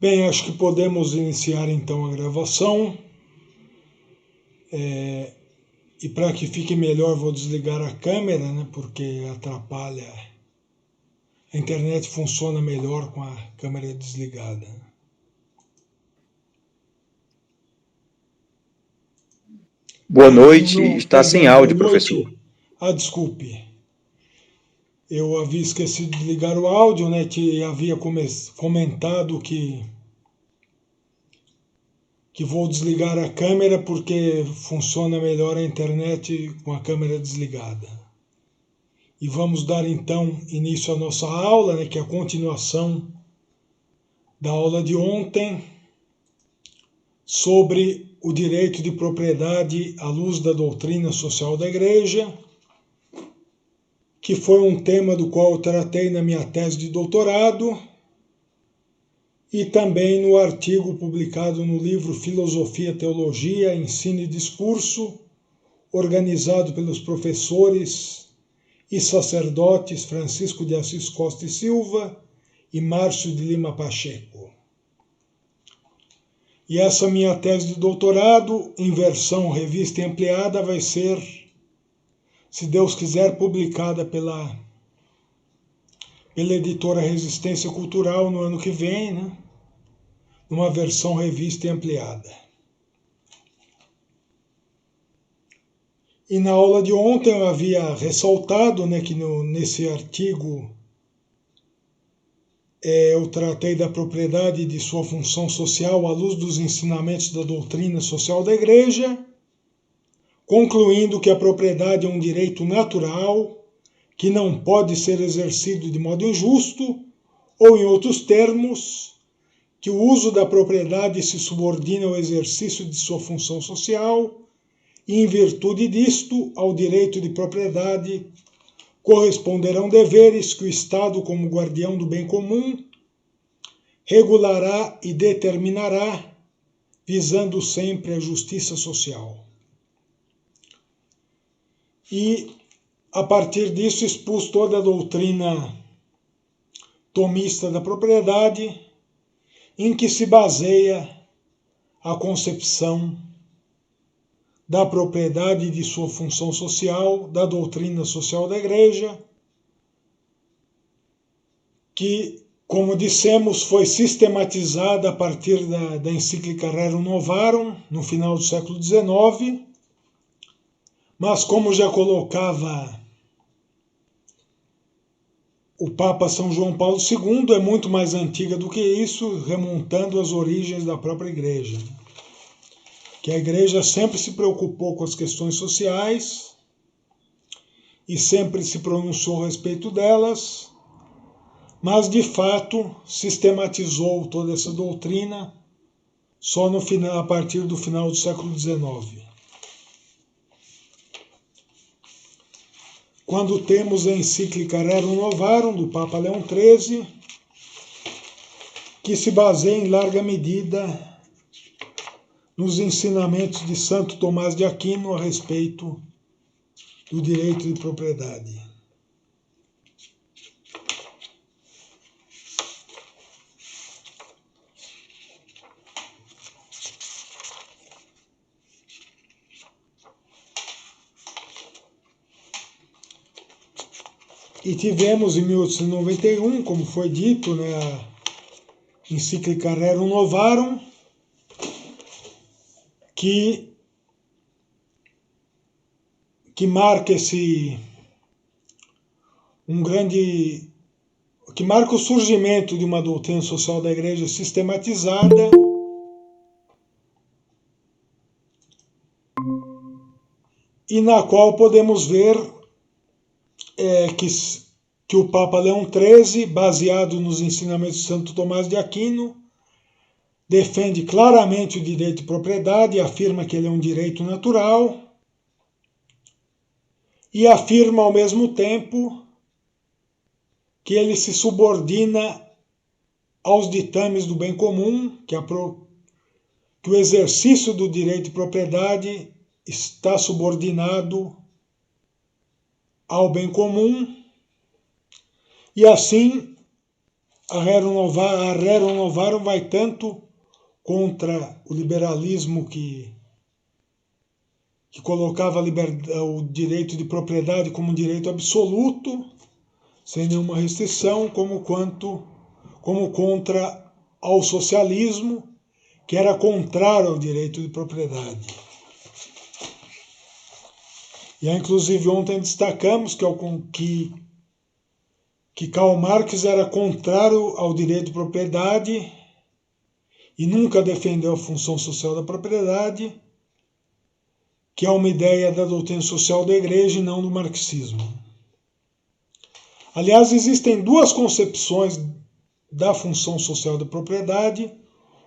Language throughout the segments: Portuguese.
Bem, acho que podemos iniciar então a gravação. E para que fique melhor, vou desligar a câmera, né? Porque atrapalha. A internet funciona melhor com a câmera desligada. Boa noite, está sem Perdão, boa áudio, professor. noite. Desculpe. Eu havia esquecido de ligar o áudio, né? Que havia comentado que vou desligar a câmera porque funciona melhor a internet com a câmera desligada. E vamos dar então início à nossa aula, né, que é a continuação da aula de ontem sobre o direito de propriedade à luz da doutrina social da Igreja, que foi um tema do qual eu tratei na minha tese de doutorado e também no artigo publicado no livro Filosofia, Teologia, Ensino e Discurso, organizado pelos professores e sacerdotes Francisco de Assis Costa e Silva e Márcio de Lima Pacheco. E essa minha tese de doutorado, em versão revista e ampliada, vai ser, se Deus quiser, publicada pela editora Resistência Cultural no ano que vem, né? Numa versão revista e ampliada. E na aula de ontem eu havia ressaltado, né, que nesse artigo eu tratei da propriedade e de sua função social à luz dos ensinamentos da doutrina social da Igreja, concluindo que a propriedade é um direito natural que não pode ser exercido de modo injusto, ou, em outros termos, que o uso da propriedade se subordina ao exercício de sua função social e, em virtude disto, ao direito de propriedade corresponderão deveres que o Estado, como guardião do bem comum, regulará e determinará, visando sempre a justiça social. E, a partir disso, expus toda a doutrina tomista da propriedade, em que se baseia a concepção da propriedade e de sua função social, da doutrina social da Igreja, que, como dissemos, foi sistematizada a partir da encíclica Rerum Novarum, no final do século XIX, mas como já colocava o Papa São João Paulo II, é muito mais antiga do que isso, remontando às origens da própria Igreja. Que a Igreja sempre se preocupou com as questões sociais e sempre se pronunciou a respeito delas, mas de fato sistematizou toda essa doutrina só a partir do final do século XIX. Quando temos a encíclica Rerum Novarum, do Papa Leão XIII, que se baseia em larga medida nos ensinamentos de Santo Tomás de Aquino a respeito do direito de propriedade. E tivemos em 1891, como foi dito, né, a encíclica Rerum Novarum, que marca que marca o surgimento de uma doutrina social da Igreja sistematizada e na qual podemos ver que o Papa Leão XIII, baseado nos ensinamentos de Santo Tomás de Aquino, defende claramente o direito de propriedade, afirma que ele é um direito natural e afirma ao mesmo tempo que ele se subordina aos ditames do bem comum, que o exercício do direito de propriedade está subordinado ao bem comum, e assim a Rerum Novarum vai tanto contra o liberalismo que colocava o direito de propriedade como um direito absoluto, sem nenhuma restrição, como contra ao socialismo, que era contrário ao direito de propriedade. E inclusive ontem destacamos que Karl Marx era contrário ao direito de propriedade e nunca defendeu a função social da propriedade, que é uma ideia da doutrina social da Igreja e não do marxismo. Aliás, existem duas concepções da função social da propriedade.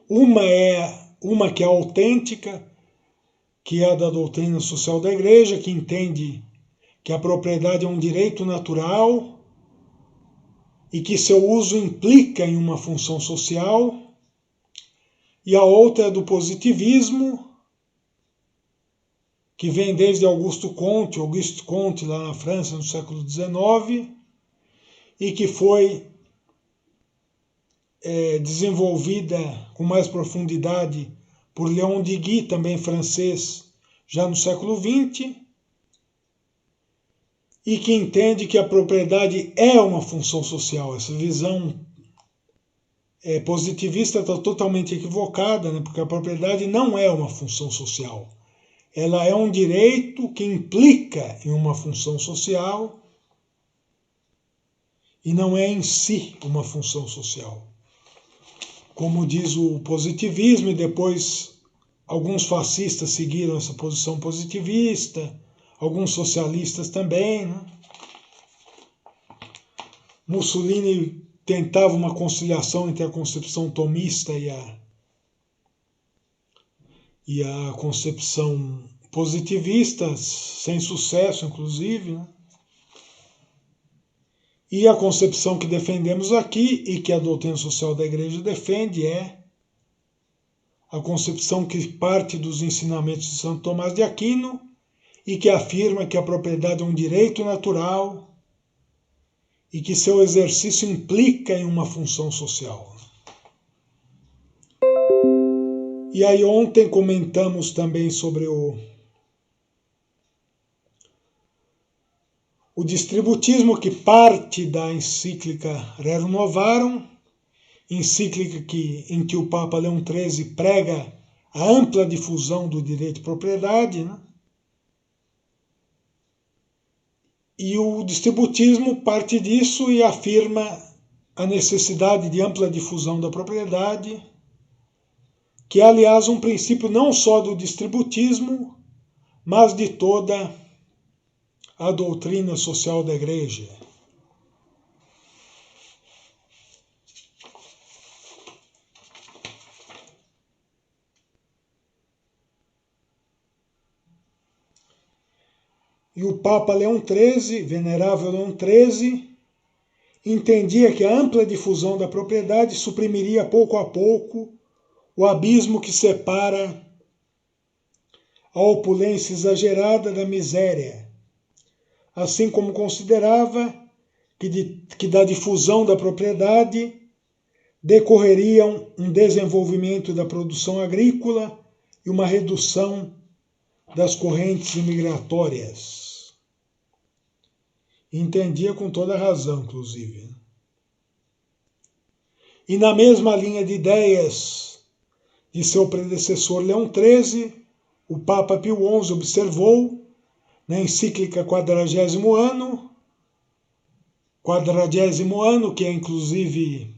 Uma que é autêntica, que é a da doutrina social da Igreja, que entende que a propriedade é um direito natural e que seu uso implica em uma função social. E a outra é do positivismo, que vem desde Auguste Comte, lá na França, no século XIX, e que foi desenvolvida com mais profundidade por Léon Digui, também francês, já no século XX, e que entende que a propriedade é uma função social. Essa visão positivista está totalmente equivocada, né? Porque a propriedade não é uma função social. Ela é um direito que implica em uma função social e não é em si uma função social. Como diz o positivismo, e depois alguns fascistas seguiram essa posição positivista, alguns socialistas também, né? Mussolini tentava uma conciliação entre a concepção tomista e a concepção positivista, sem sucesso, inclusive, né? E a concepção que defendemos aqui e que a doutrina social da Igreja defende é a concepção que parte dos ensinamentos de Santo Tomás de Aquino e que afirma que a propriedade é um direito natural e que seu exercício implica em uma função social. E aí ontem comentamos também sobre o distributismo, que parte da encíclica Rerum Novarum, encíclica em que o Papa Leão XIII prega a ampla difusão do direito de propriedade, né? E o distributismo parte disso e afirma a necessidade de ampla difusão da propriedade, que é, aliás, um princípio não só do distributismo, mas de toda a doutrina social da Igreja. E o Papa Leão XIII, venerável Leão XIII, entendia que a ampla difusão da propriedade suprimiria pouco a pouco o abismo que separa a opulência exagerada da miséria, assim como considerava que da difusão da propriedade decorreriam um desenvolvimento da produção agrícola e uma redução das correntes imigratórias. Entendia com toda razão, inclusive. E na mesma linha de ideias de seu predecessor Leão XIII, o Papa Pio XI observou, na encíclica Quadragésimo Ano, que é inclusive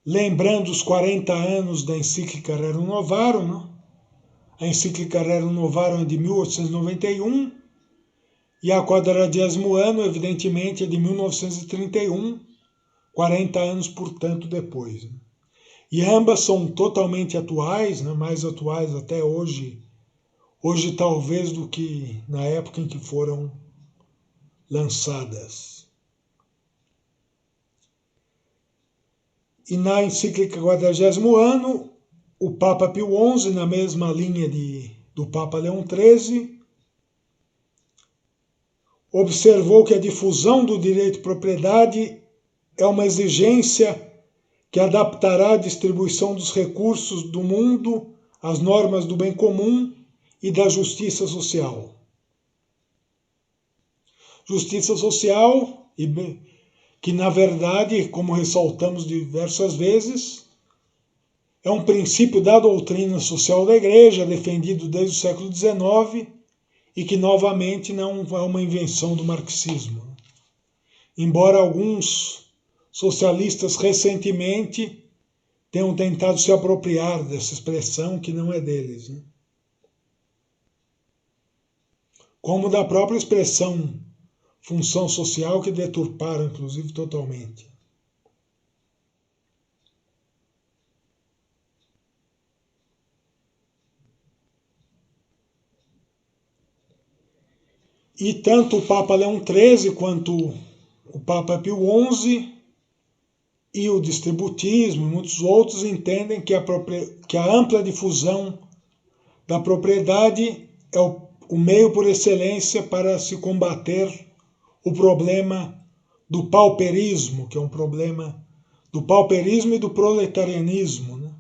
lembrando os 40 anos da encíclica Rerum Novarum, né? A encíclica Rerum Novarum é de 1891 e a Quadragésimo Ano, evidentemente, é de 1931, 40 anos, portanto, depois. E ambas são totalmente atuais, né? Mais atuais até hoje talvez do que na época em que foram lançadas. E na encíclica Quadragésimo Ano, o Papa Pio XI, na mesma linha do Papa Leão XIII, observou que a difusão do direito de propriedade é uma exigência que adaptará a distribuição dos recursos do mundo às normas do bem comum e da justiça social. Justiça social, que na verdade, como ressaltamos diversas vezes, é um princípio da doutrina social da Igreja, defendido desde o século XIX, e que novamente não é uma invenção do marxismo. Embora alguns socialistas recentemente tenham tentado se apropriar dessa expressão que não é deles, né? Como da própria expressão função social, que deturparam, inclusive, totalmente. E tanto o Papa Leão XIII quanto o Papa Pio XI e o distributismo e muitos outros entendem que a ampla difusão da propriedade é o meio por excelência para se combater o problema do pauperismo, que é um problema do pauperismo e do proletarianismo, né?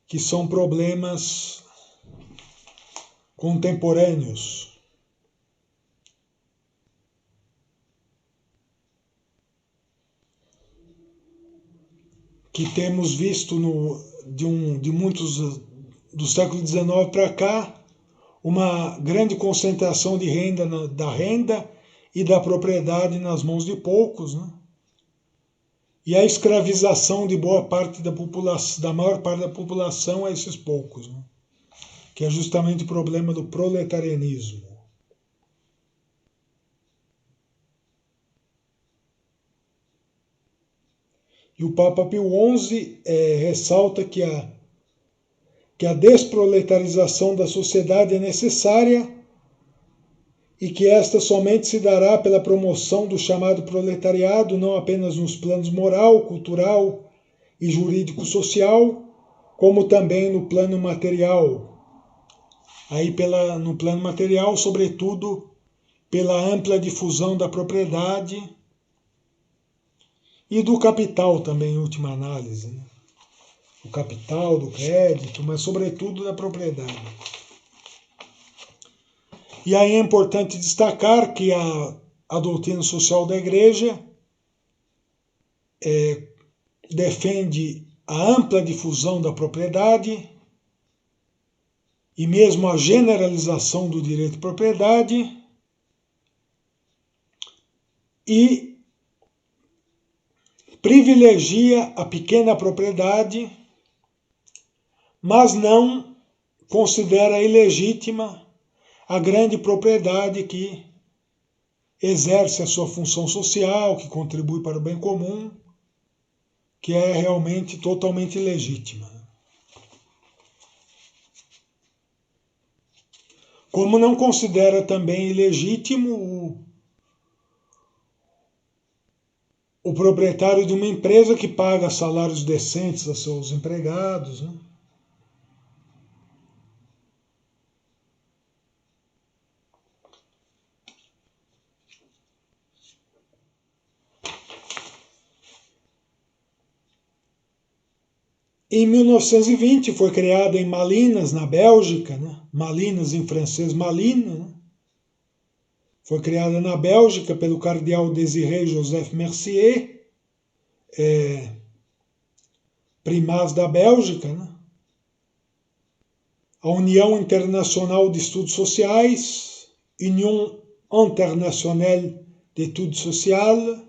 Que são problemas contemporâneos. Que temos visto de muitos do século XIX para cá, uma grande concentração de da renda e da propriedade nas mãos de poucos, né? E a escravização de boa parte da população, da maior parte da população a esses poucos, né? Que é justamente o problema do proletarianismo. E o Papa Pio XI ressalta que a desproletarização da sociedade é necessária e que esta somente se dará pela promoção do chamado proletariado, não apenas nos planos moral, cultural e jurídico-social, como também no plano material. Aí no plano material, sobretudo, pela ampla difusão da propriedade e do capital também, em última análise, né? O capital, do crédito, mas sobretudo da propriedade. E aí é importante destacar que a doutrina social da Igreja defende a ampla difusão da propriedade e mesmo a generalização do direito de propriedade e privilegia a pequena propriedade, mas não considera ilegítima a grande propriedade que exerce a sua função social, que contribui para o bem comum, que é realmente totalmente legítima. Como não considera também ilegítimo o proprietário de uma empresa que paga salários decentes a seus empregados, né? Em 1920 foi criada em Malines, na Bélgica, né? Malines em francês, Malines, né? Foi criada na Bélgica pelo cardeal Désiré Joseph Mercier, primaz da Bélgica, né? A União Internacional de Estudos Sociais, Union Internationale d'Études Sociales,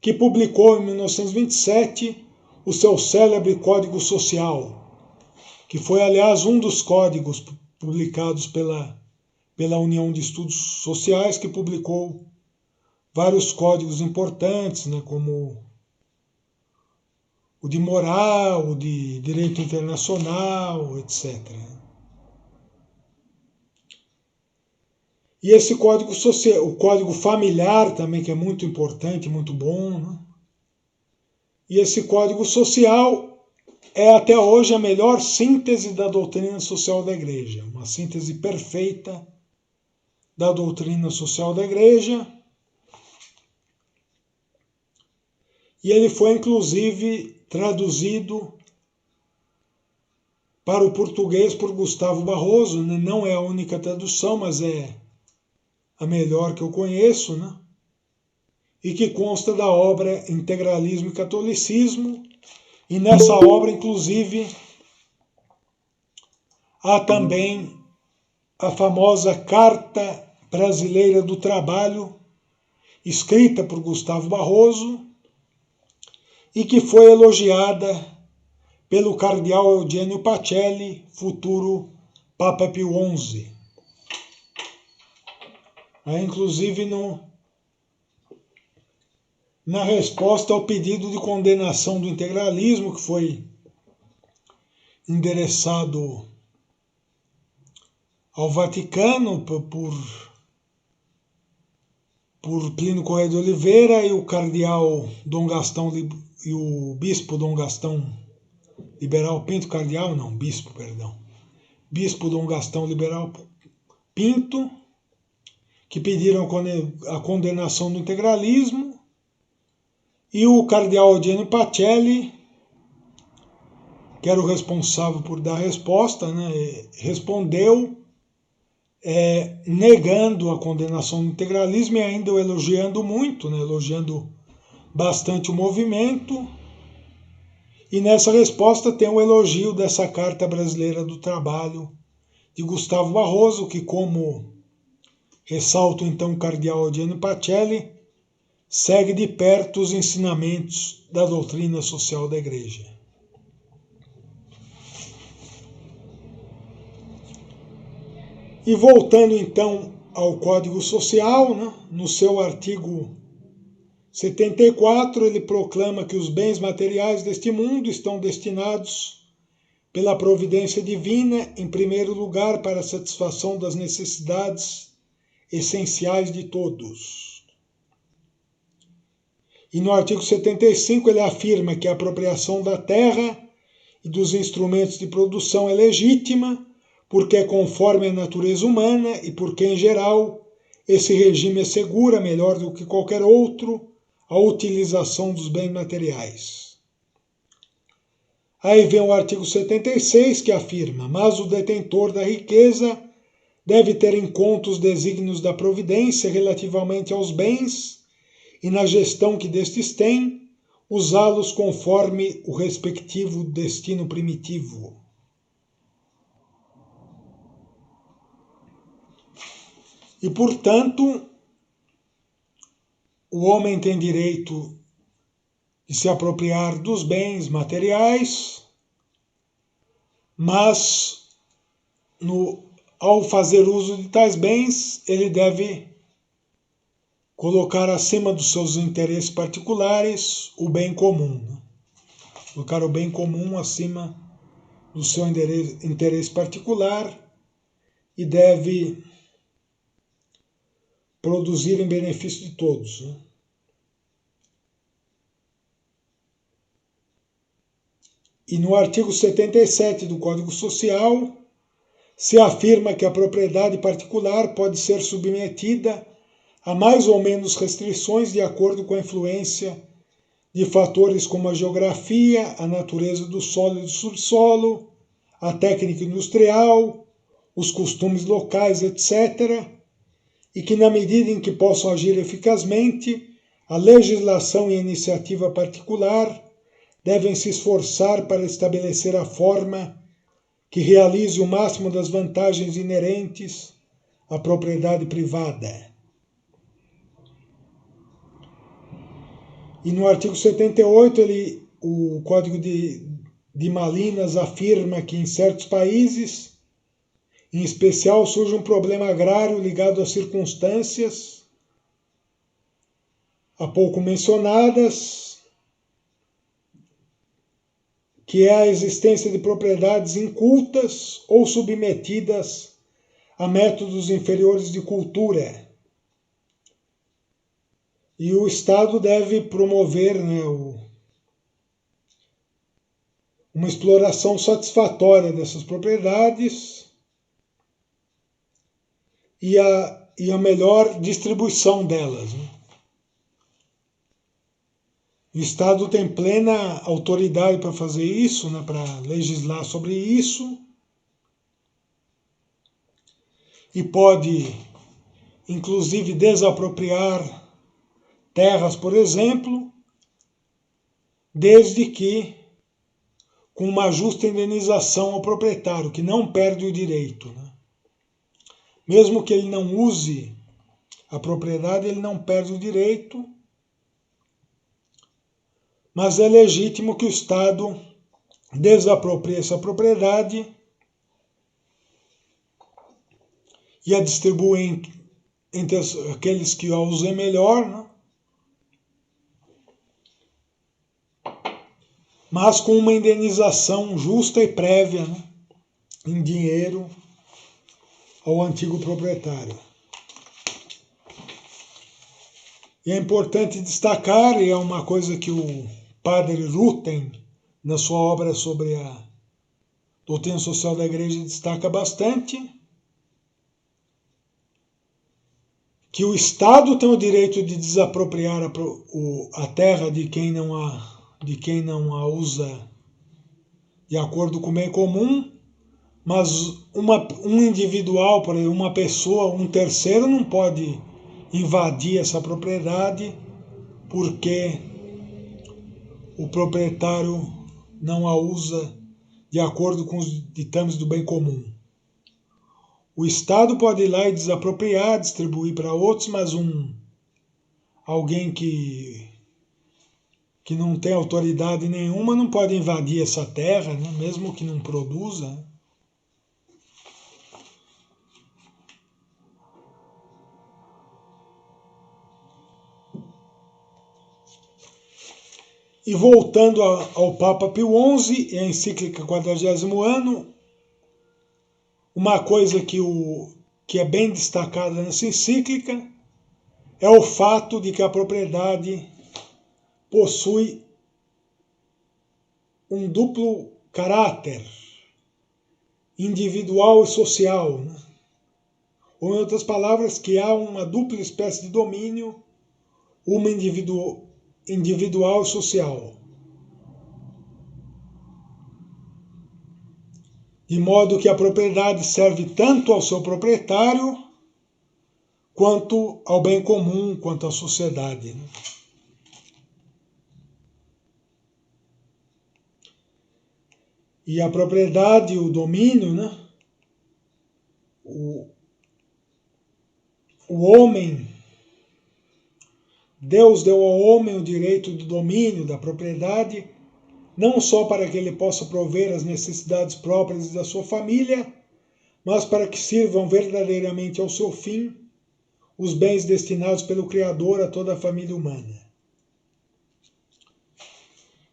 que publicou em 1927 o seu célebre Código Social, que foi, aliás, um dos códigos publicados pela União de Estudos Sociais, que publicou vários códigos importantes, né, como o de moral, o de direito internacional, etc. E esse código social, o código familiar também, que é muito importante, muito bom, né? E esse código social é até hoje a melhor síntese da doutrina social da Igreja, uma síntese perfeita da doutrina social da Igreja, e ele foi inclusive traduzido para o português por Gustavo Barroso, né? Não é a única tradução, mas é a melhor que eu conheço, né? E que consta da obra Integralismo e Catolicismo, e nessa obra, inclusive, há também a famosa Carta Brasileira do Trabalho, escrita por Gustavo Barroso, e que foi elogiada pelo cardeal Eugênio Pacelli, futuro Papa Pio XI. Inclusive na resposta ao pedido de condenação do integralismo, que foi endereçado ao Vaticano por Plínio Correia de Oliveira e o cardeal Dom Gastão e o bispo Dom Gastão Liberal Pinto, cardeal não, bispo, perdão, bispo Dom Gastão Liberal Pinto, que pediram a condenação do integralismo, e o cardeal Eugênio Pacelli, que era o responsável por dar a resposta, né, respondeu negando a condenação do integralismo e ainda o elogiando muito, né, elogiando bastante o movimento. E nessa resposta tem o elogio dessa Carta Brasileira do Trabalho de Gustavo Barroso, que, como ressalta então o cardeal Eugênio Pacelli, segue de perto os ensinamentos da doutrina social da Igreja. E voltando então ao Código Social, né, no seu artigo 74, ele proclama que os bens materiais deste mundo estão destinados pela providência divina, em primeiro lugar, para a satisfação das necessidades essenciais de todos. E no artigo 75 ele afirma que a apropriação da terra e dos instrumentos de produção é legítima, porque é conforme a natureza humana e porque, em geral, esse regime assegura, melhor do que qualquer outro, a utilização dos bens materiais. Aí vem o artigo 76, que afirma: mas o detentor da riqueza deve ter em conta os desígnios da providência relativamente aos bens e, na gestão que destes tem, usá-los conforme o respectivo destino primitivo. E, portanto, o homem tem direito de se apropriar dos bens materiais, mas ao fazer uso de tais bens, ele deve colocar acima dos seus interesses particulares o bem comum. Colocar o bem comum acima do seu interesse particular e deve produzir em benefício de todos. E no artigo 77 do Código Social se afirma que a propriedade particular pode ser submetida a mais ou menos restrições de acordo com a influência de fatores como a geografia, a natureza do solo e do subsolo, a técnica industrial, os costumes locais, etc., e que, na medida em que possam agir eficazmente, a legislação e a iniciativa particular devem se esforçar para estabelecer a forma que realize o máximo das vantagens inerentes à propriedade privada. E no artigo 78, o Código de Malinas afirma que em certos países, em especial, surge um problema agrário ligado a circunstâncias há pouco mencionadas, que é a existência de propriedades incultas ou submetidas a métodos inferiores de cultura. E o Estado deve promover, uma exploração satisfatória dessas propriedades e a melhor distribuição delas. O Estado tem plena autoridade para fazer isso, né, para legislar sobre isso, e pode, inclusive, desapropriar terras, por exemplo, desde que com uma justa indenização ao proprietário, que não perde o direito, né? Mesmo que ele não use a propriedade, ele não perde o direito, mas é legítimo que o Estado desaproprie essa propriedade e a distribua entre aqueles que a usem melhor, né? Mas com uma indenização justa e prévia, né, em dinheiro ao antigo proprietário. E é importante destacar, e é uma coisa que o padre Rutten, na sua obra sobre a doutrina social da Igreja, destaca bastante, que o Estado tem o direito de desapropriar a terra de quem não a usa de acordo com o bem comum, mas um individual, por exemplo, uma pessoa, um terceiro, não pode invadir essa propriedade porque o proprietário não a usa de acordo com os ditames do bem comum. O Estado pode ir lá e desapropriar, distribuir para outros, mas alguém que não tem autoridade nenhuma não pode invadir essa terra, né? Mesmo que não produza. E voltando ao Papa Pio XI e a encíclica 40º ano, uma coisa que é bem destacada nessa encíclica é o fato de que a propriedade possui um duplo caráter, individual e social, né? Ou, em outras palavras, que há uma dupla espécie de domínio, uma individual e social. De modo que a propriedade serve tanto ao seu proprietário quanto ao bem comum, quanto à sociedade, né? E a propriedade, o domínio, né? O homem, Deus deu ao homem o direito do domínio da propriedade, não só para que ele possa prover as necessidades próprias da sua família, mas para que sirvam verdadeiramente ao seu fim os bens destinados pelo Criador a toda a família humana.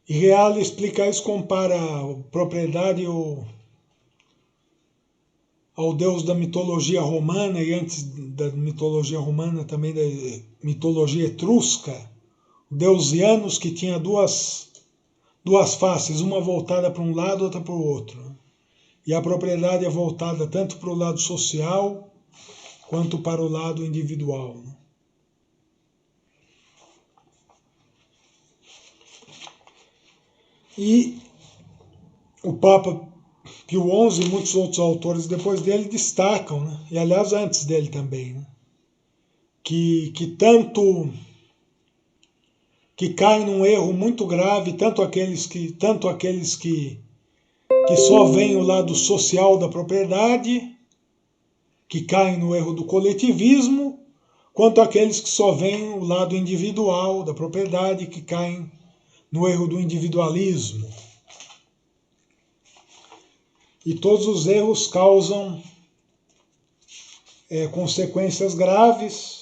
E Reale explica isso, compara a propriedade ao deus da mitologia romana, e antes da mitologia romana também da mitologia etrusca, o deus Janus, que tinha duas faces, uma voltada para um lado, outra para o outro. E a propriedade é voltada tanto para o lado social quanto para o lado individual. E o Papa Pio XI e muitos outros autores depois dele destacam, né? E aliás antes dele também, né? que caem num erro muito grave, tanto aqueles que só veem o lado social da propriedade, que caem no erro do coletivismo, quanto aqueles que só veem o lado individual da propriedade, que caem no erro do individualismo. E todos os erros causam consequências graves,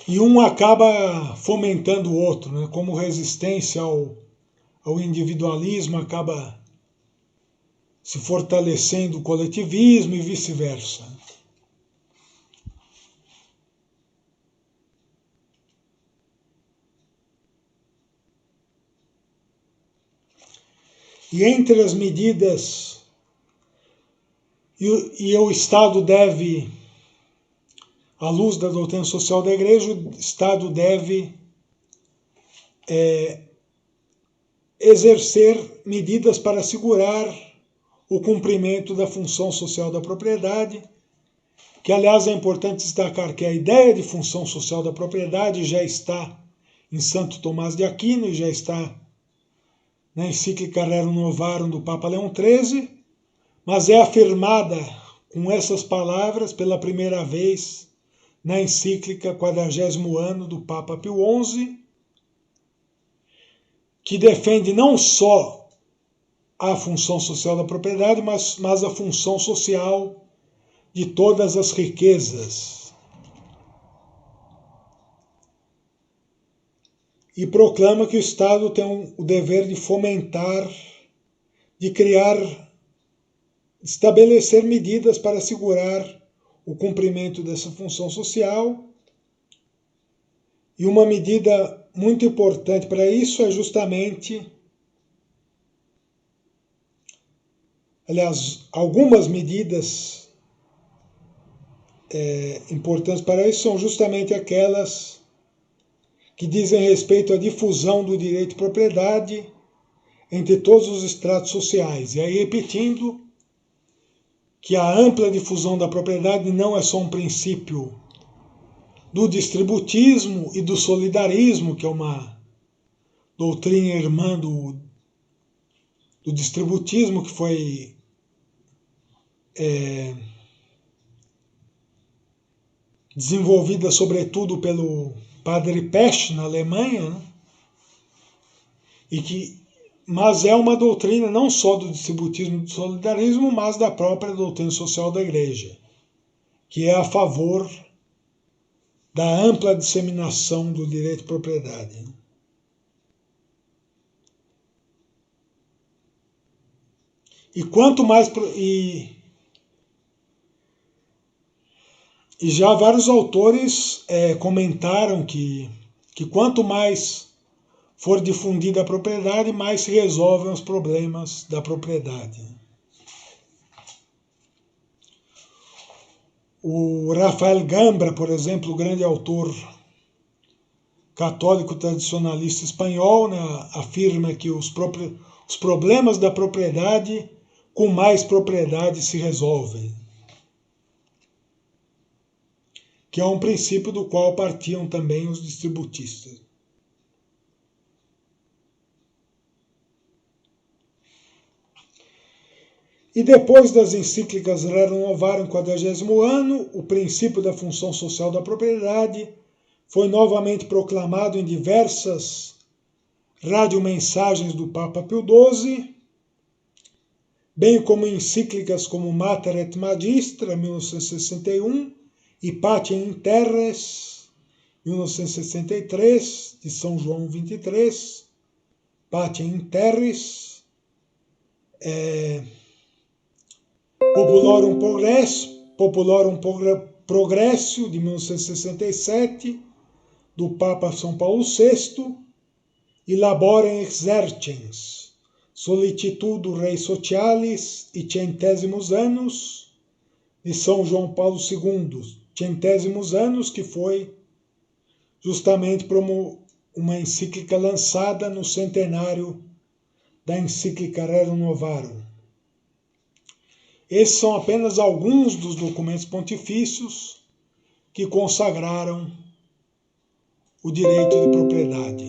e um acaba fomentando o outro, né? Como resistência ao individualismo acaba se fortalecendo o coletivismo e vice-versa. E entre as medidas, e o Estado deve, à luz da doutrina social da Igreja, o Estado deve exercer medidas para assegurar o cumprimento da função social da propriedade, que, aliás, é importante destacar que a ideia de função social da propriedade já está em Santo Tomás de Aquino e já está na encíclica Rerum Novarum do Papa Leão XIII, mas é afirmada com essas palavras pela primeira vez na encíclica 40º ano do Papa Pio XI, que defende não só a função social da propriedade, mas a função social de todas as riquezas. E proclama que o Estado tem o dever de fomentar, de criar, estabelecer medidas para assegurar o cumprimento dessa função social. E uma medida muito importante para isso é justamente, aliás, algumas medidas importantes para isso são justamente aquelas que dizem respeito à difusão do direito de propriedade entre todos os estratos sociais. E aí, repetindo, que a ampla difusão da propriedade não é só um princípio do distributismo e do solidarismo, que é uma doutrina irmã do distributismo, que foi desenvolvida sobretudo pelo Padre Pesch na Alemanha, né? Mas é uma doutrina não só do distributismo e do solidarismo, mas da própria doutrina social da Igreja, que é a favor da ampla disseminação do direito de propriedade. E quanto mais... E já vários autores comentaram que quanto mais for difundida a propriedade, mais se resolvem os problemas da propriedade. O Rafael Gambra, por exemplo, o grande autor católico tradicionalista espanhol, né, afirma que os problemas da propriedade, com mais propriedade, se resolvem. Que é um princípio do qual partiam também os distributistas. E depois das encíclicas Rerum Novarum 40º ano, o princípio da função social da propriedade foi novamente proclamado em diversas radiomensagens do Papa Pio XII, bem como em encíclicas como Mater et Magistra, 1961, e Pacem in Terris, 1963, de São João XXIII, Pacem in Terris, Populorum Progressio, de 1967, do Papa São Paulo VI, e Laborem Exercens, Solicitudo Rei Socialis e Centésimos Anos, de São João Paulo II, Centésimos Anos, que foi justamente uma encíclica lançada no centenário da encíclica Rerum Novarum. Esses são apenas alguns dos documentos pontifícios que consagraram o direito de propriedade.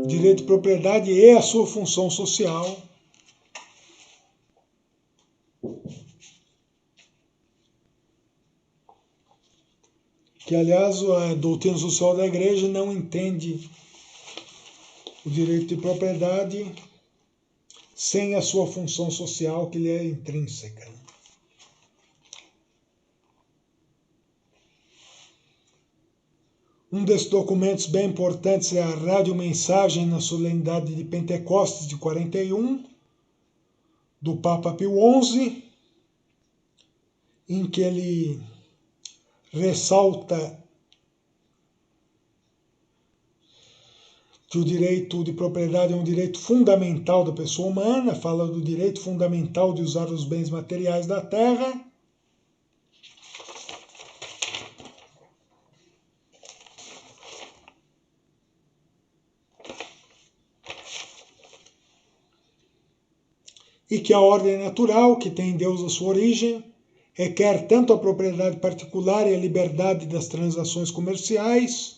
O direito de propriedade e a sua função social, que, aliás, a doutrina social da Igreja não entende o direito de propriedade sem a sua função social, que lhe é intrínseca. Um desses documentos bem importantes é a Radiomensagem na Solenidade de Pentecostes de 41, do Papa Pio XI, em que ele ressalta que o direito de propriedade é um direito fundamental da pessoa humana, fala do direito fundamental de usar os bens materiais da terra. e que a ordem natural, que tem em Deus a sua origem, requer tanto a propriedade particular e a liberdade das transações comerciais,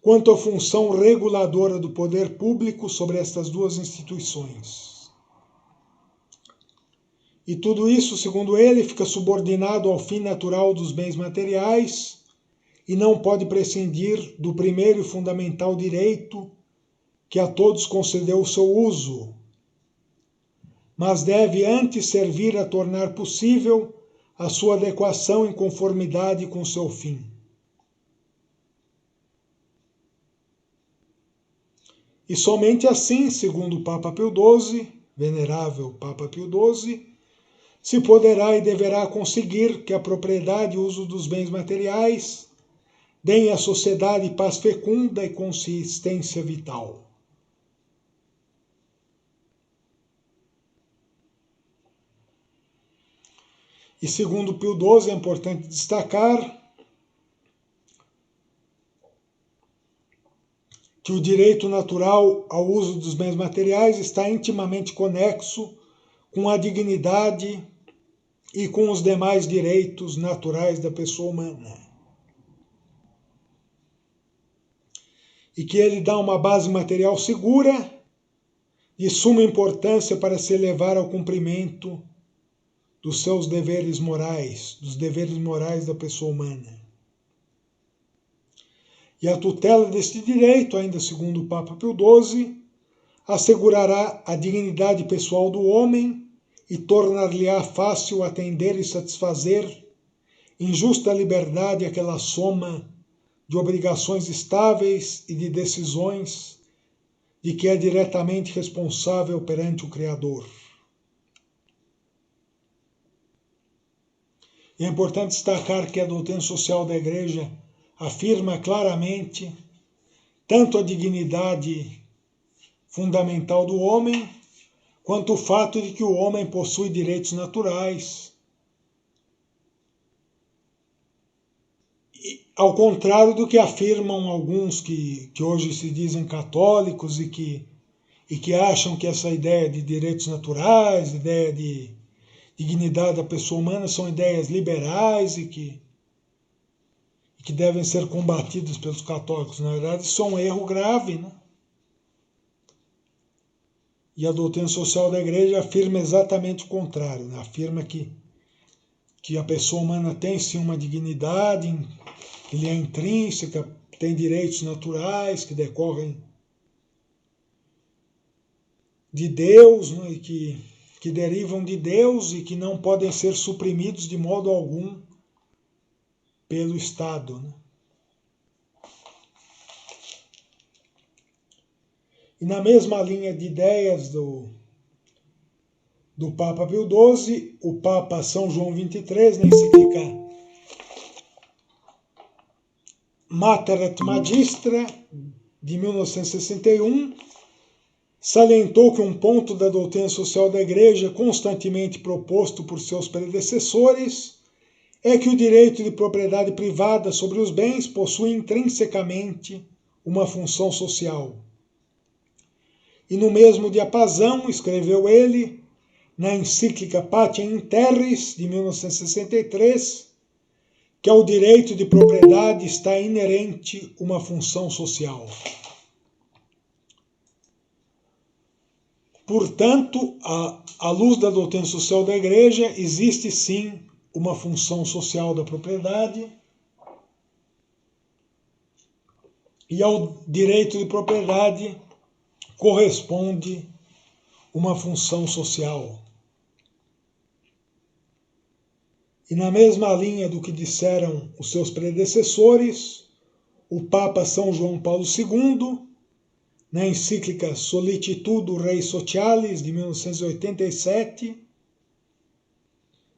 quanto a função reguladora do poder público sobre estas duas instituições. E tudo isso, segundo ele, fica subordinado ao fim natural dos bens materiais e não pode prescindir do primeiro e fundamental direito que a todos concedeu o seu uso, mas deve antes servir a tornar possível a sua adequação em conformidade com seu fim. E somente assim, segundo o Papa Pio XII, venerável Papa Pio XII, se poderá e deverá conseguir que a propriedade e o uso dos bens materiais deem à sociedade paz fecunda e consistência vital. E segundo Pio XII, é importante destacar que o direito natural ao uso dos bens materiais está intimamente conexo com a dignidade e com os demais direitos naturais da pessoa humana. E que ele dá uma base material segura de suma importância para se levar ao cumprimento dos seus deveres morais, dos deveres morais da pessoa humana. E a tutela deste direito, ainda segundo o Papa Pio XII, assegurará a dignidade pessoal do homem e tornar-lhe-á fácil atender e satisfazer em justa liberdade aquela soma de obrigações estáveis e de decisões de que é diretamente responsável perante o Criador. E é importante destacar que a doutrina social da Igreja afirma claramente tanto a dignidade fundamental do homem, quanto o fato de que o homem possui direitos naturais. E, ao contrário do que afirmam alguns que hoje se dizem católicos e que acham que essa ideia de direitos naturais, ideia de dignidade da pessoa humana são ideias liberais e que devem ser combatidas pelos católicos. Na verdade, isso é um erro grave, né? E a doutrina social da Igreja afirma exatamente o contrário, né? Afirma que a pessoa humana tem sim uma dignidade, que lhe é intrínseca, tem direitos naturais que decorrem de Deus, né? E que derivam de Deus e que não podem ser suprimidos de modo algum pelo Estado, né? E na mesma linha de ideias do Papa Pio XII, o Papa São João XXIII, na encíclica Mater et Magistra, de 1961, salientou que um ponto da doutrina social da Igreja, constantemente proposto por seus predecessores, é que o direito de propriedade privada sobre os bens possui intrinsecamente uma função social. E no mesmo diapasão, escreveu ele, na encíclica Patiam in Terris, de 1963, que ao direito de propriedade está inerente uma função social. Portanto, à luz da doutrina social da Igreja, existe sim uma função social da propriedade, e ao direito de propriedade corresponde uma função social. E na mesma linha do que disseram os seus predecessores, o Papa São João Paulo II, na encíclica Solicitudo Rei Socialis, de 1987,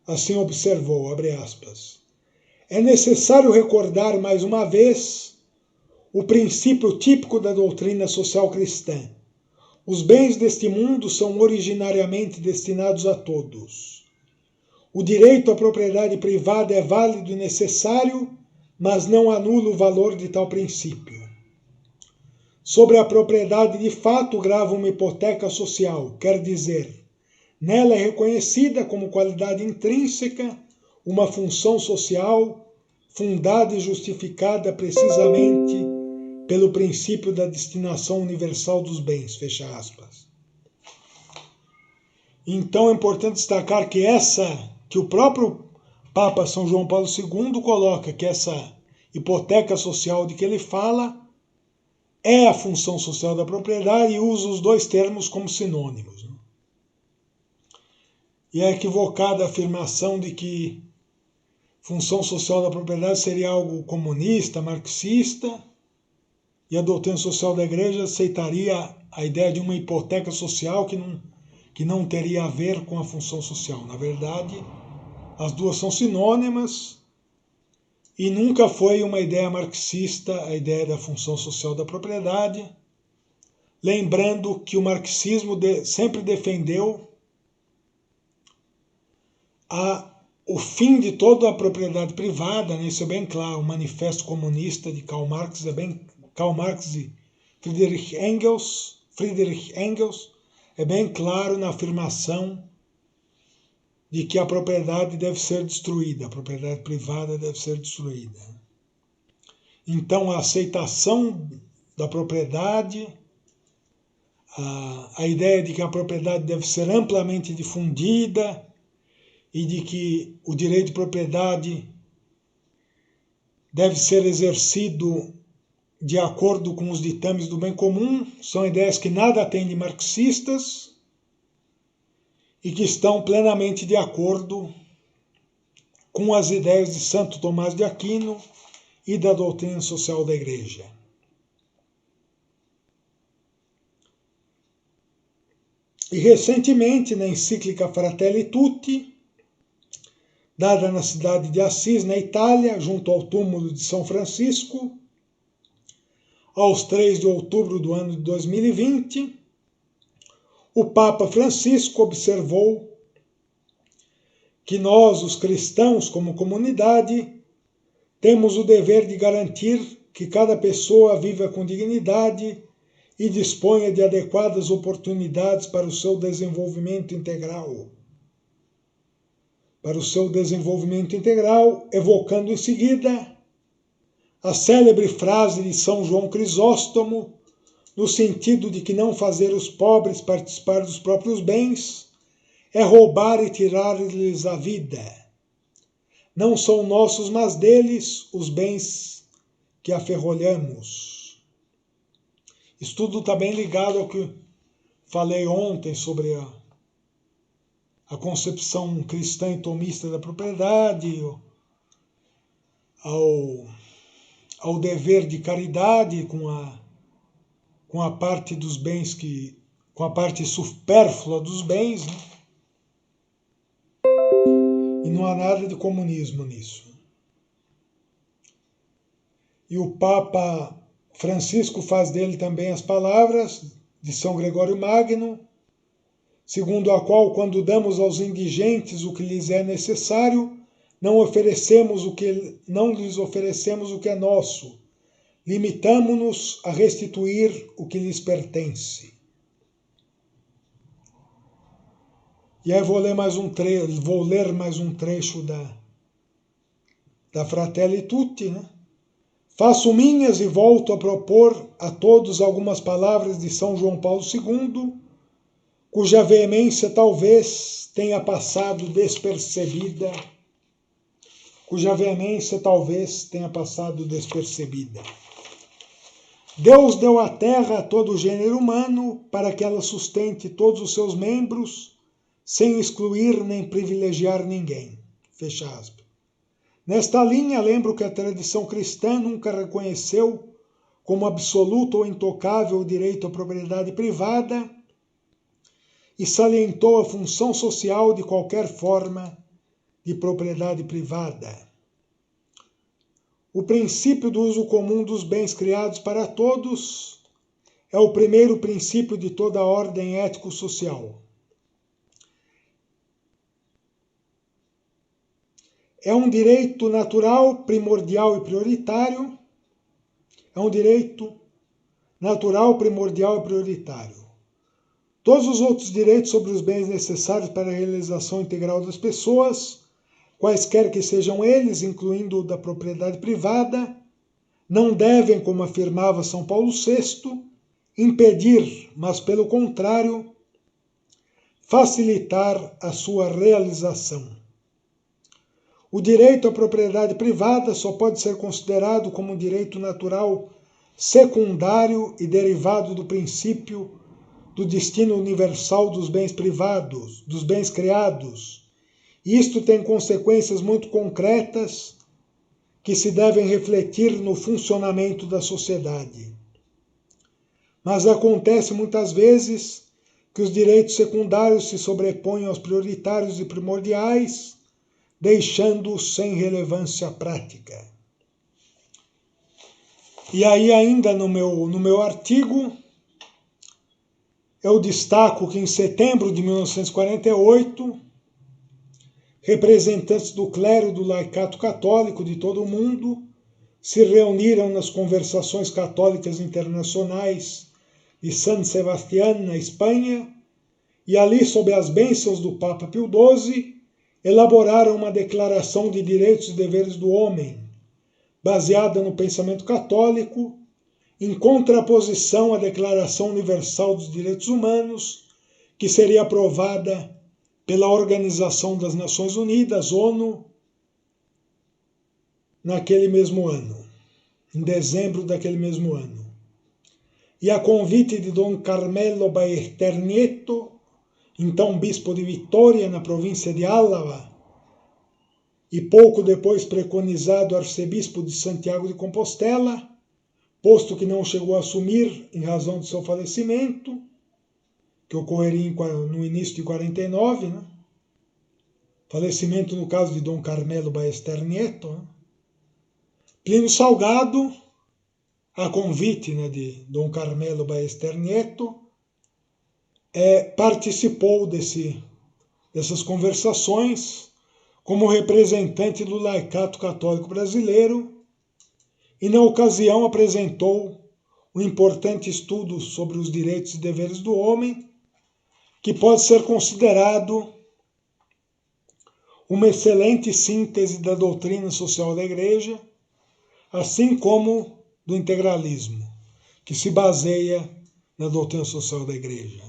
assim observou, abre aspas, é necessário recordar mais uma vez o princípio típico da doutrina social cristã. Os bens deste mundo são originariamente destinados a todos. O direito à propriedade privada é válido e necessário, mas não anula o valor de tal princípio. Sobre a propriedade de fato grava uma hipoteca social, quer dizer, Nela é reconhecida como qualidade intrínseca uma função social fundada e justificada precisamente pelo princípio da destinação universal dos bens, fecha aspas. Então é importante destacar que o próprio Papa São João Paulo II coloca que essa hipoteca social de que ele fala é a função social da propriedade e usa os dois termos como sinônimos. E é equivocada a afirmação de que função social da propriedade seria algo comunista, marxista, e a doutrina social da Igreja aceitaria a ideia de uma hipoteca social que não teria a ver com a função social. Na verdade, as duas são sinônimas e nunca foi uma ideia marxista a ideia da função social da propriedade, lembrando que o marxismo sempre defendeu o fim de toda a propriedade privada, né? Isso é bem claro. O Manifesto Comunista de Karl Marx e Friedrich Engels é bem claro na afirmação de que a propriedade deve ser destruída, a propriedade privada deve ser destruída. Então, a aceitação da propriedade, a ideia de que a propriedade deve ser amplamente difundida e de que o direito de propriedade deve ser exercido de acordo com os ditames do bem comum, são ideias que nada têm de marxistas e que estão plenamente de acordo com as ideias de Santo Tomás de Aquino e da doutrina social da Igreja. E recentemente, na encíclica Fratelli Tutti, dada na cidade de Assis, na Itália, junto ao túmulo de São Francisco, aos 3 de outubro do ano de 2020, o Papa Francisco observou que nós, os cristãos, como comunidade, temos o dever de garantir que cada pessoa viva com dignidade e disponha de adequadas oportunidades para o seu desenvolvimento integral. Evocando em seguida a célebre frase de São João Crisóstomo, no sentido de que não fazer os pobres participar dos próprios bens é roubar e tirar-lhes a vida. Não são nossos, mas deles, os bens que aferrolhamos. Isso tudo está bem ligado ao que falei ontem sobre a concepção cristã e tomista da propriedade, ao dever de caridade com a parte dos bens com a parte supérflua dos bens, né? E não há nada de comunismo nisso. E o Papa Francisco faz dele também as palavras de São Gregório Magno, segundo a qual, quando damos aos indigentes o que lhes é necessário, não lhes oferecemos o que é nosso, limitamo-nos a restituir o que lhes pertence. E aí vou ler mais um trecho da Fratelli Tutti, né? Faço minhas e volto a propor a todos algumas palavras de São João Paulo II, cuja veemência talvez tenha passado despercebida. Deus deu a terra a todo o gênero humano para que ela sustente todos os seus membros, sem excluir nem privilegiar ninguém. Fecha aspas. Nesta linha, lembro que a tradição cristã nunca reconheceu como absoluto ou intocável o direito à propriedade privada e salientou a função social de qualquer forma de propriedade privada. O princípio do uso comum dos bens criados para todos é o primeiro princípio de toda a ordem ético-social. É um direito natural, primordial e prioritário. Todos os outros direitos sobre os bens necessários para a realização integral das pessoas, quaisquer que sejam eles, incluindo o da propriedade privada, não devem, como afirmava São Paulo VI, impedir, mas pelo contrário, facilitar a sua realização. O direito à propriedade privada só pode ser considerado como um direito natural secundário e derivado do princípio do destino universal dos bens privados, dos bens criados. Isto tem consequências muito concretas que se devem refletir no funcionamento da sociedade. Mas acontece muitas vezes que os direitos secundários se sobrepõem aos prioritários e primordiais, deixando-os sem relevância prática. E aí, ainda no meu artigo, eu destaco que em setembro de 1948, representantes do clero do laicato católico de todo o mundo se reuniram nas Conversações Católicas Internacionais de San Sebastián, na Espanha, e ali, sob as bênçãos do Papa Pio XII, elaboraram uma declaração de direitos e deveres do homem, baseada no pensamento católico, em contraposição à Declaração Universal dos Direitos Humanos, que seria aprovada pela Organização das Nações Unidas, ONU, naquele mesmo ano, em dezembro daquele mesmo ano. E a convite de Dom Carmelo Ballester Nieto, então bispo de Vitória, na província de Álava, e pouco depois preconizado arcebispo de Santiago de Compostela, posto que não chegou a assumir em razão de seu falecimento, que ocorreria no início de 49, né? Falecimento no caso de Dom Carmelo Ballester Nieto. Né? Plínio Salgado, a convite, né, de Dom Carmelo Ballester Nieto, participou dessas conversações como representante do laicato católico brasileiro e, na ocasião, apresentou um importante estudo sobre os direitos e deveres do homem, que pode ser considerado uma excelente síntese da doutrina social da Igreja, assim como do integralismo, que se baseia na doutrina social da Igreja.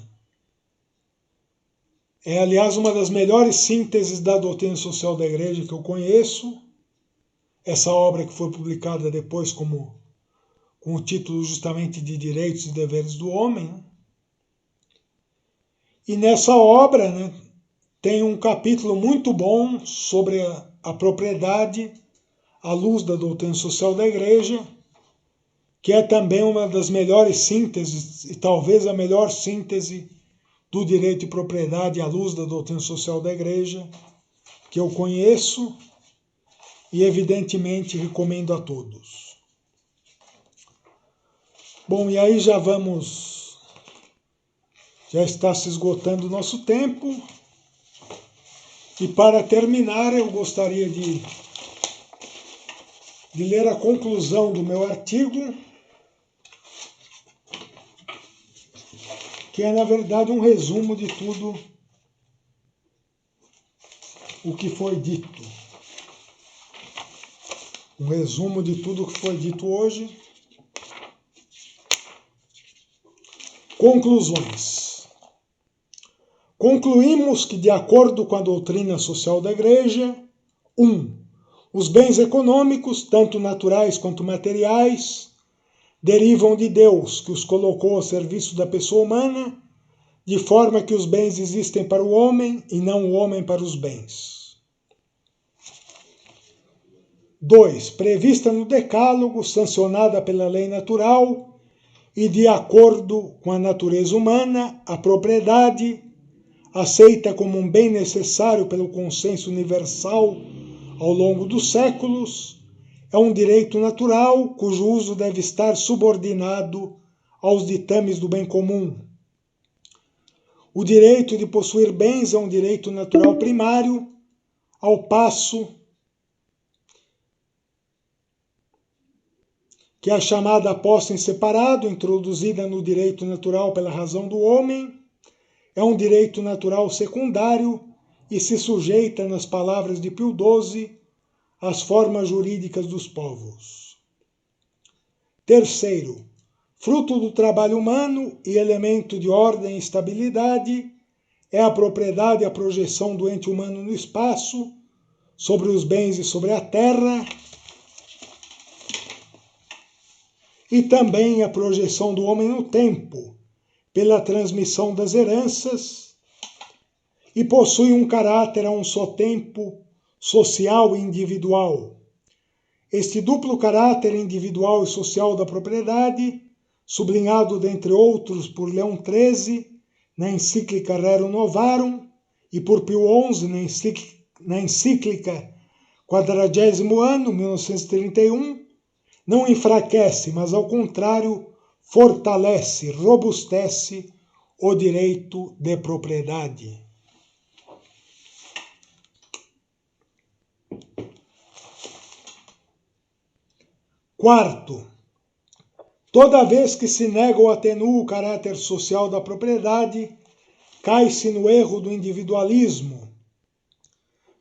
É, aliás, uma das melhores sínteses da doutrina social da Igreja que eu conheço, essa obra que foi publicada depois com o título justamente de Direitos e Deveres do Homem. Né? E nessa obra, né, tem um capítulo muito bom sobre a propriedade à luz da doutrina social da Igreja, que é também uma das melhores sínteses, e talvez a melhor síntese do direito de propriedade à luz da doutrina social da Igreja, que eu conheço e, evidentemente, recomendo a todos. Bom, e aí já está se esgotando o nosso tempo, e para terminar eu gostaria de ler a conclusão do meu artigo, que é, na verdade, um resumo de tudo o que foi dito. Um resumo de tudo o que foi dito hoje. Conclusões. Concluímos que, de acordo com a doutrina social da Igreja, 1. Os bens econômicos, tanto naturais quanto materiais, derivam de Deus, que os colocou ao serviço da pessoa humana, de forma que os bens existem para o homem e não o homem para os bens. 2. Prevista no Decálogo, sancionada pela lei natural e de acordo com a natureza humana, a propriedade, aceita como um bem necessário pelo consenso universal ao longo dos séculos, é um direito natural cujo uso deve estar subordinado aos ditames do bem comum. O direito de possuir bens é um direito natural primário, ao passo que a chamada posse em separado, introduzida no direito natural pela razão do homem, é um direito natural secundário e se sujeita, nas palavras de Pio XII, às formas jurídicas dos povos. Terceiro, fruto do trabalho humano e elemento de ordem e estabilidade, é a propriedade e a projeção do ente humano no espaço, sobre os bens e sobre a terra, e também a projeção do homem no tempo, pela transmissão das heranças, e possui um caráter a um só tempo social e individual. Este duplo caráter individual e social da propriedade, sublinhado, dentre outros, por Leão XIII, na encíclica Rerum Novarum, e por Pio XI, na encíclica Quadragésimo Ano, 1931, não enfraquece, mas, ao contrário, fortalece, robustece o direito de propriedade. Quarto, toda vez que se nega ou atenua o caráter social da propriedade, cai-se no erro do individualismo.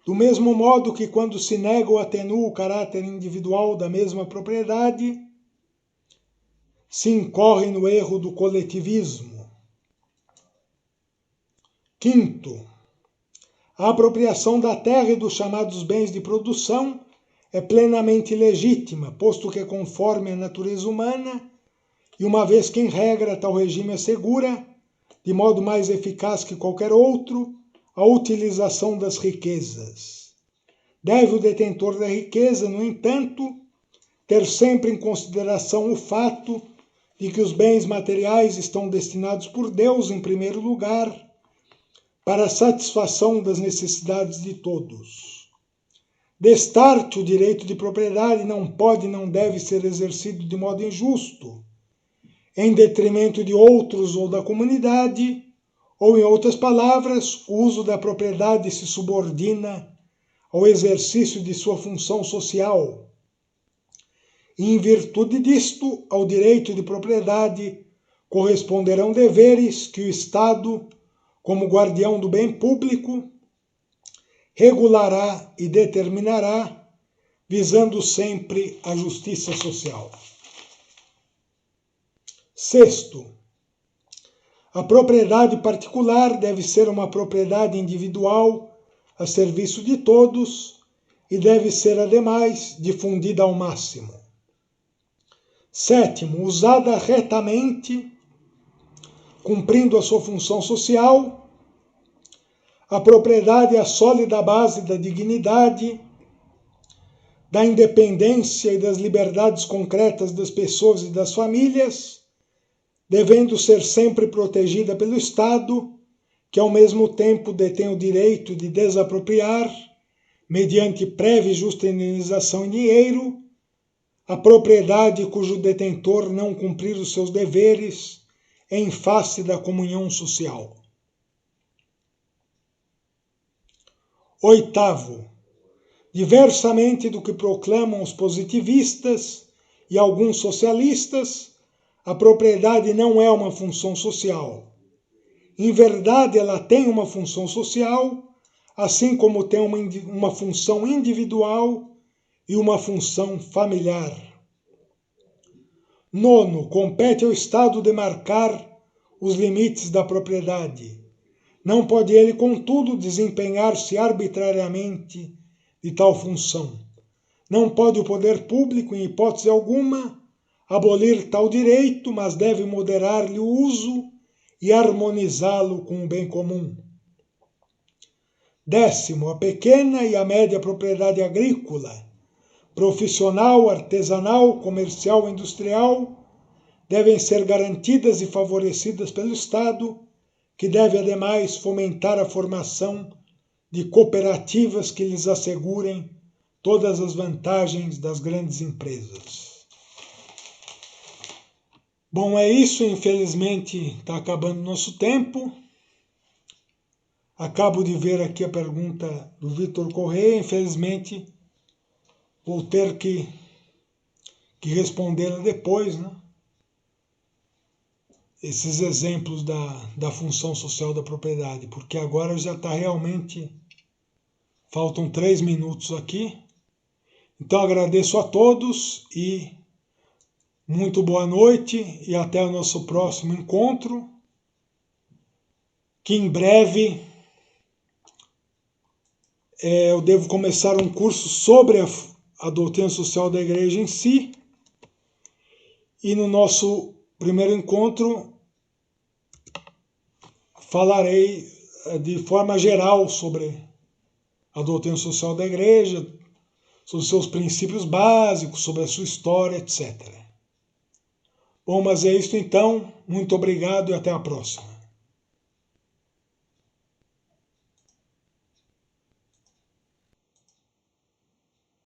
Do mesmo modo que, quando se nega ou atenua o caráter individual da mesma propriedade, se incorre no erro do coletivismo. Quinto, a apropriação da terra e dos chamados bens de produção é plenamente legítima, posto que, conforme a natureza humana, e uma vez que, em regra, tal regime assegura, de modo mais eficaz que qualquer outro, a utilização das riquezas. Deve o detentor da riqueza, no entanto, ter sempre em consideração o fato de que os bens materiais estão destinados por Deus, em primeiro lugar, para a satisfação das necessidades de todos. Destarte, o direito de propriedade não pode e não deve ser exercido de modo injusto, em detrimento de outros ou da comunidade, ou, em outras palavras, o uso da propriedade se subordina ao exercício de sua função social. E, em virtude disto, ao direito de propriedade corresponderão deveres que o Estado, como guardião do bem público, regulará e determinará, visando sempre a justiça social. Sexto, a propriedade particular deve ser uma propriedade individual a serviço de todos e deve ser, ademais, difundida ao máximo. Sétimo, usada retamente, cumprindo a sua função social, a propriedade é a sólida base da dignidade, da independência e das liberdades concretas das pessoas e das famílias, devendo ser sempre protegida pelo Estado, que ao mesmo tempo detém o direito de desapropriar, mediante prévia e justa indenização em dinheiro, a propriedade cujo detentor não cumprir os seus deveres em face da comunhão social. Oitavo, diversamente do que proclamam os positivistas e alguns socialistas, a propriedade não é uma função social. Em verdade, ela tem uma função social, assim como tem uma função individual e uma função familiar. Nono, compete ao Estado demarcar os limites da propriedade. Não pode ele, contudo, desempenhar-se arbitrariamente de tal função. Não pode o poder público, em hipótese alguma, abolir tal direito, mas deve moderar-lhe o uso e harmonizá-lo com o bem comum. Décimo, a pequena e a média propriedade agrícola, profissional, artesanal, comercial e industrial, devem ser garantidas e favorecidas pelo Estado, que deve, ademais, fomentar a formação de cooperativas que lhes assegurem todas as vantagens das grandes empresas. Bom, é isso. Infelizmente, está acabando nosso tempo. Acabo de ver aqui a pergunta do Vitor Correia. Infelizmente, vou ter que respondê-la depois, né? esses exemplos da função social da propriedade, porque agora já está realmente... Faltam 3 minutos aqui. Então agradeço a todos e muito boa noite e até o nosso próximo encontro, que em breve eu devo começar um curso sobre a doutrina social da igreja em si, e no nosso primeiro encontro falarei de forma geral sobre a doutrina social da igreja, sobre seus princípios básicos, sobre a sua história, etc. Bom, mas é isso então. Muito obrigado e até a próxima.